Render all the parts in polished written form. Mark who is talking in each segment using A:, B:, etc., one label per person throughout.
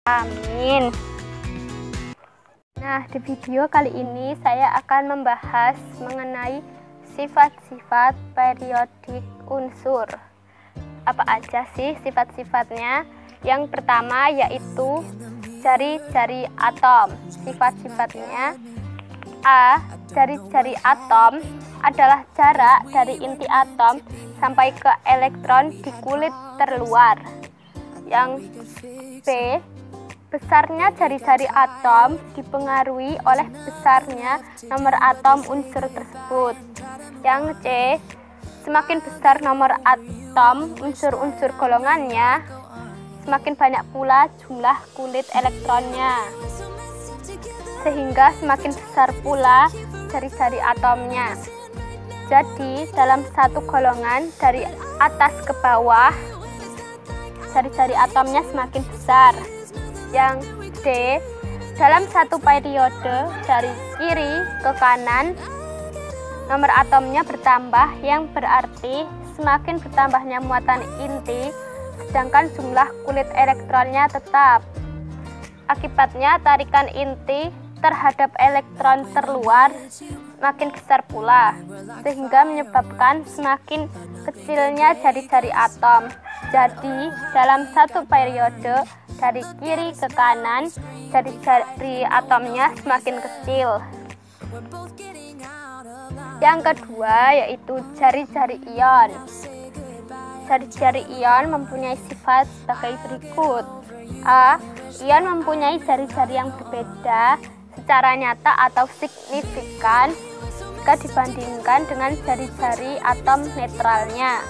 A: Amin. Nah, di video kali ini saya akan membahas mengenai sifat-sifat periodik unsur. Apa aja sih sifat-sifatnya? Yang pertama yaitu jari-jari atom. Sifat-sifatnya: A. Jari-jari atom adalah jarak dari inti atom sampai ke elektron di kulit terluar. Yang B. Besarnya jari-jari atom dipengaruhi oleh besarnya nomor atom unsur tersebut. Yang C. Semakin besar nomor atom unsur-unsur golongannya, semakin banyak pula jumlah kulit elektronnya, sehingga semakin besar pula jari-jari atomnya. Jadi, dalam satu golongan dari atas ke bawah, jari-jari atomnya semakin besar. Yang D. Dalam satu periode dari kiri ke kanan, nomor atomnya bertambah, yang berarti semakin bertambahnya muatan inti, sedangkan jumlah kulit elektronnya tetap. Akibatnya tarikan inti terhadap elektron terluar makin besar pula, sehingga menyebabkan semakin kecilnya jari-jari atom. Jadi, dalam satu periode dari kiri ke kanan, jari-jari atomnya semakin kecil. Yang kedua yaitu jari-jari ion. Jari-jari ion mempunyai sifat sebagai berikut. A. Ion mempunyai jari-jari yang berbeda secara nyata atau signifikan jika dibandingkan dengan jari-jari atom netralnya.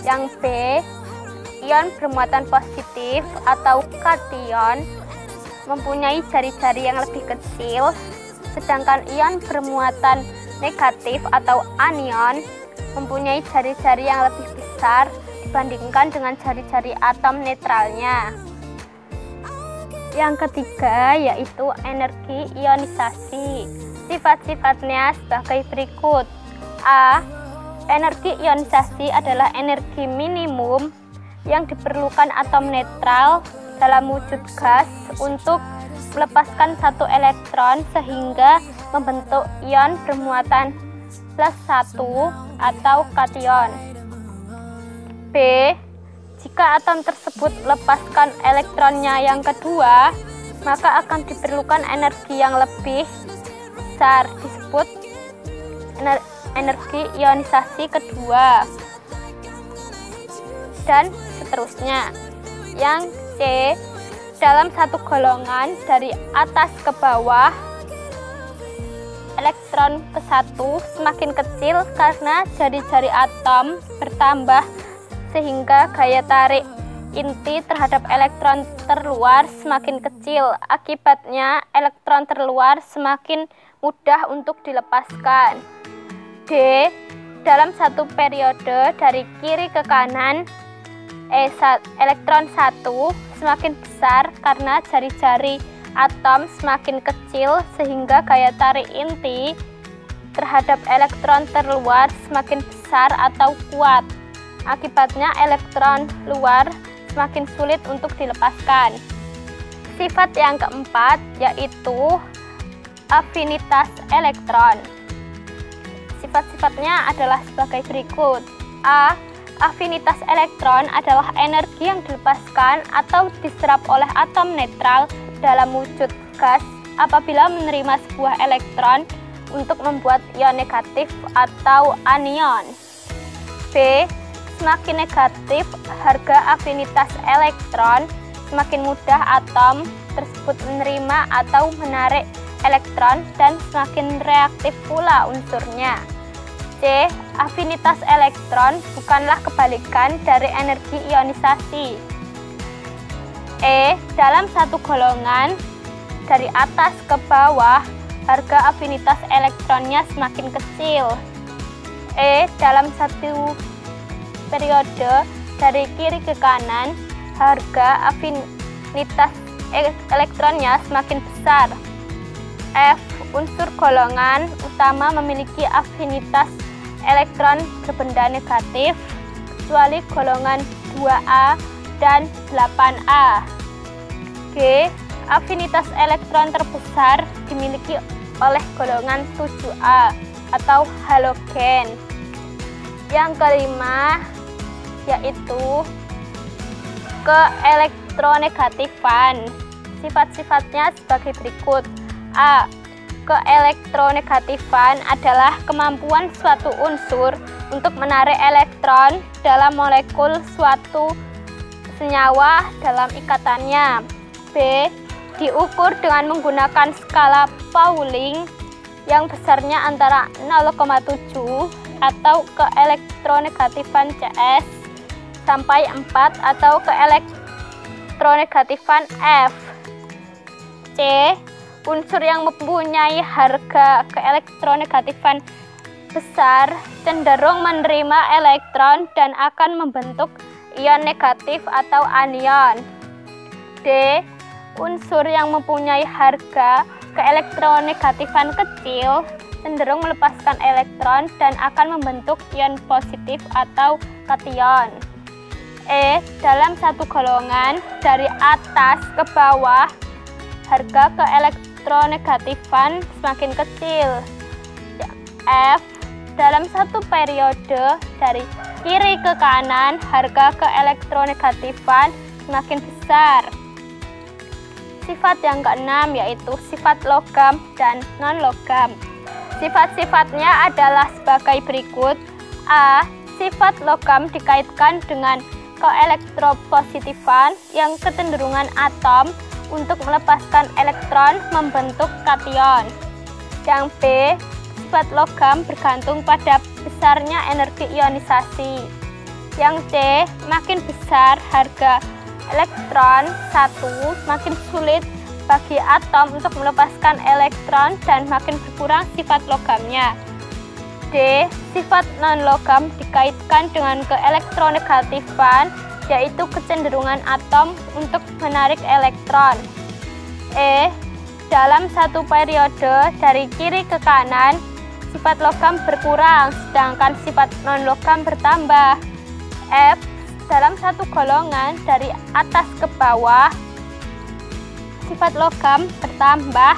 A: Yang B. Ion bermuatan positif atau kation mempunyai jari-jari yang lebih kecil, sedangkan ion bermuatan negatif atau anion mempunyai jari-jari yang lebih besar dibandingkan dengan jari-jari atom netralnya. Yang ketiga yaitu energi ionisasi. Sifat-sifatnya sebagai berikut. A. Energi ionisasi adalah energi minimum yang diperlukan atom netral dalam wujud gas untuk melepaskan satu elektron sehingga membentuk ion bermuatan +1 atau kation. B. Jika atom tersebut melepaskan elektronnya yang kedua, maka akan diperlukan energi yang lebih besar, disebut energi ionisasi kedua, dan seterusnya. Yang C. Dalam satu golongan dari atas ke bawah, elektron ke-1 semakin kecil karena jari-jari atom bertambah, sehingga gaya tarik inti terhadap elektron terluar semakin kecil. Akibatnya elektron terluar semakin mudah untuk dilepaskan. D. Dalam satu periode dari kiri ke kanan, elektron 1 semakin besar karena jari-jari atom semakin kecil, sehingga gaya tarik inti terhadap elektron terluar semakin besar atau kuat. Akibatnya elektron luar semakin sulit untuk dilepaskan. Sifat yang keempat yaitu afinitas elektron. Sifat-sifatnya adalah sebagai berikut. A. Afinitas elektron adalah energi yang dilepaskan atau diserap oleh atom netral dalam wujud gas apabila menerima sebuah elektron untuk membuat ion negatif atau anion. B. Semakin negatif harga afinitas elektron, semakin mudah atom tersebut menerima atau menarik elektron dan semakin reaktif pula unsurnya. C. Afinitas elektron bukanlah kebalikan dari energi ionisasi. E. Dalam satu golongan dari atas ke bawah, harga afinitas elektronnya semakin kecil. E. Dalam satu periode dari kiri ke kanan, harga afinitas elektronnya semakin besar. F. Unsur golongan utama memiliki afinitas elektron berbenda negatif, kecuali golongan 2A dan 8A. G. Afinitas elektron terbesar dimiliki oleh golongan 7A atau halogen. Yang kelima yaitu keelektronegatifan. Sifat-sifatnya sebagai berikut. A. Keelektronegatifan adalah kemampuan suatu unsur untuk menarik elektron dalam molekul suatu senyawa dalam ikatannya. B. Diukur dengan menggunakan skala Pauling yang besarnya antara 0,7 atau keelektronegatifan CS sampai 4 atau keelektronegatifan F. C. Unsur yang mempunyai harga keelektronegatifan besar cenderung menerima elektron dan akan membentuk ion negatif atau anion. D. Unsur yang mempunyai harga keelektronegatifan kecil cenderung melepaskan elektron dan akan membentuk ion positif atau kation. E. Dalam satu golongan dari atas ke bawah, harga keelektronegatifan semakin kecil. F. Dalam satu periode dari kiri ke kanan, harga keelektronegatifan semakin besar. Sifat yang keenam yaitu sifat logam dan non-logam. Sifat-sifatnya adalah sebagai berikut. A. Sifat logam dikaitkan dengan keelektropositifan yang kecenderungan atom untuk melepaskan elektron membentuk kation. Yang B. Sifat logam bergantung pada besarnya energi ionisasi. Yang C. Makin besar harga elektron satu, makin sulit bagi atom untuk melepaskan elektron dan makin berkurang sifat logamnya. D. Sifat non-logam dikaitkan dengan keelektronegatifan, yaitu kecenderungan atom untuk menarik elektron. E. Dalam satu periode dari kiri ke kanan, sifat logam berkurang, sedangkan sifat non-logam bertambah. F. Dalam satu golongan dari atas ke bawah, sifat logam bertambah,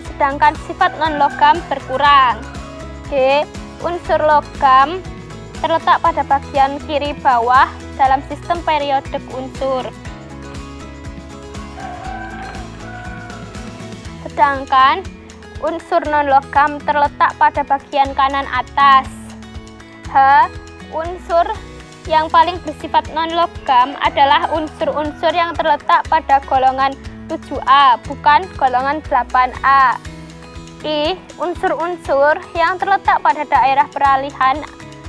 A: sedangkan sifat non-logam berkurang. G. Unsur logam terletak pada bagian kiri bawah dalam sistem periodik unsur. Sedangkan unsur non-logam terletak pada bagian kanan atas. H. Unsur yang paling bersifat non-logam adalah unsur-unsur yang terletak pada golongan 7A, bukan golongan 8A. I. Unsur-unsur yang terletak pada daerah peralihan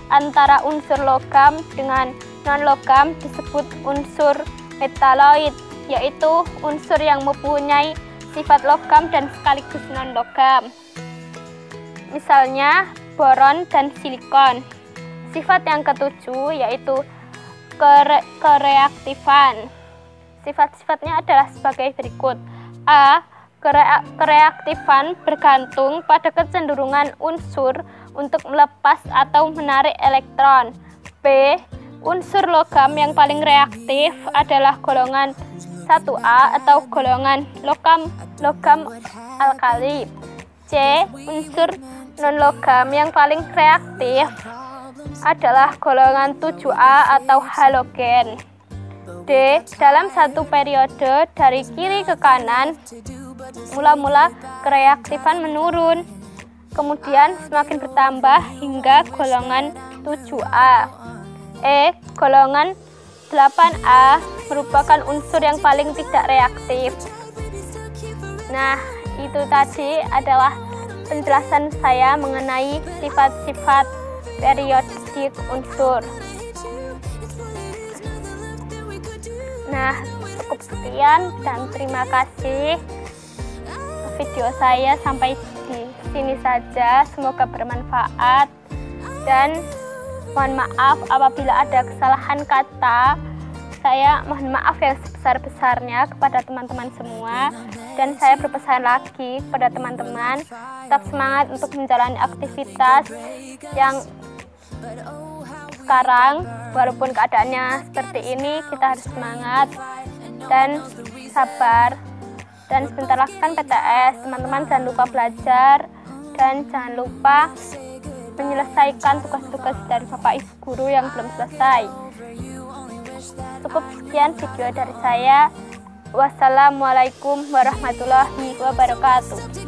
A: antara unsur logam dengan non-logam disebut unsur metaloid, yaitu unsur yang mempunyai sifat logam dan sekaligus non-logam. Misalnya boron dan silikon. Sifat yang ketujuh yaitu kereaktifan. Sifat-sifatnya adalah sebagai berikut. A. Kereaktifan bergantung pada kecenderungan unsur untuk melepas atau menarik elektron. B. Unsur logam yang paling reaktif adalah golongan 1A atau golongan logam alkali. C. Unsur non-logam yang paling reaktif adalah golongan 7A atau halogen. D. Dalam satu periode dari kiri ke kanan, mula-mula kereaktifan menurun, kemudian semakin bertambah hingga golongan 7A. E. Golongan 8A merupakan unsur yang paling tidak reaktif. Nah, itu tadi adalah penjelasan saya mengenai sifat-sifat periodik unsur. Nah, cukup sekian dan terima kasih. Video saya sampai di sini saja. Semoga bermanfaat dan mohon maaf apabila ada kesalahan kata. Saya mohon maaf yang sebesar-besarnya kepada teman-teman semua, dan saya berpesan lagi kepada teman-teman tetap semangat untuk menjalani aktivitas yang sekarang. Walaupun keadaannya seperti ini, kita harus semangat dan sabar. Dan sebentar lagi kan PTS, teman-teman jangan lupa belajar dan jangan lupa menyelesaikan tugas-tugas dari Bapak Ibu guru yang belum selesai. Cukup sekian video dari saya. Wassalamualaikum warahmatullahi wabarakatuh.